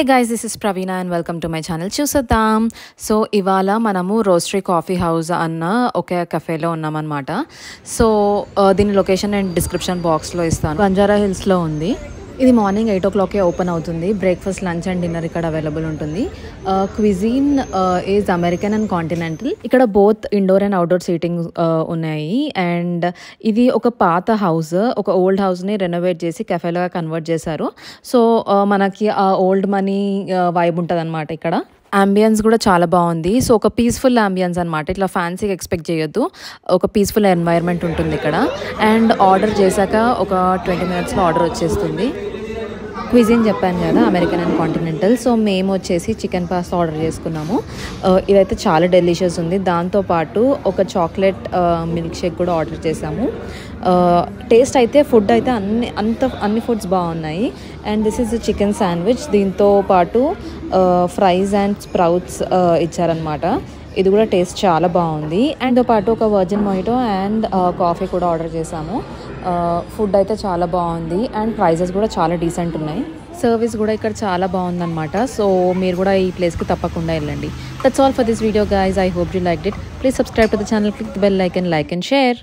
Hey guys, this is Praveena and welcome to my channel చూసేద్దాం. So ఇవాళ మనము Roastery Coffee House అన్న ఒక కఫేలో ఉన్నామన్నమాట. సో దీని లొకేషన్ నేను డిస్క్రిప్షన్ బాక్స్లో ఇస్తాను. బంజారా హిల్స్లో ఉంది. ఇది మార్నింగ్ 8 o'clock ఓపెన్ అవుతుంది. బ్రేక్ఫాస్ట్, లంచ్ అండ్ డిన్నర్ ఇక్కడ అవైలబుల్ ఉంటుంది. Cuisine is American and continental. ఇక్కడ both indoor and outdoor seating ఉన్నాయి. అండ్ ఇది ఒక పాత హౌస్, ఒక ఓల్డ్ హౌస్ని రెనోవేట్ చేసి కెఫేలుగా కన్వర్ట్ చేశారు. సో మనకి ఆ ఓల్డ్ మనీ వైబ్ ఉంటుంది అనమాట. ఇక్కడ అంబియన్స్ కూడా చాలా బాగుంది. సో ఒక పీస్ఫుల్ అంబియన్స్ అనమాట. ఇట్లా ఫ్యాన్సీగా ఎక్స్పెక్ట్ చేయొద్దు. ఒక పీస్ఫుల్ ఎన్వైర్న్మెంట్ ఉంటుంది ఇక్కడ. అండ్ ఆర్డర్ చేశాక ఒక 20 minutesలో ఆర్డర్ వచ్చేస్తుంది. క్విజిన్ చెప్పాను కదా, అమెరికన్ అండ్ కాంటినెంటల్. సో మేము వచ్చేసి చికెన్ పాస్తా ఆర్డర్ చేసుకున్నాము. ఇదైతే చాలా డెలిషియస్ ఉంది. దాంతోపాటు ఒక చాక్లెట్ మిల్క్ షేక్ కూడా ఆర్డర్ చేసాము. టేస్ట్ అయితే, ఫుడ్ అయితే అన్ని ఫుడ్స్ బాగున్నాయి. And this is chicken sandwich. దీంతో పాటు ఫ్రైస్ అండ్ స్ప్రౌట్స్ ఇచ్చారనమాట. ఇది కూడా టేస్ట్ చాలా బాగుంది. అండ్ పాటు ఒక వర్జిన్ మొయిటో అండ్ కాఫీ కూడా ఆర్డర్ చేసాము. ఫుడ్ అయితే చాలా బాగుంది అండ్ ప్రైజెస్ కూడా చాలా డీసెంట్ ఉన్నాయి. సర్వీస్ కూడా ఇక్కడ చాలా బాగుందన్నమాట. సో మీరు కూడా ఈ ప్లేస్కి తప్పకుండా వెళ్ళండి. That's all for this video guys. I hope you liked it. Please subscribe to the channel, click the bell icon, like and share.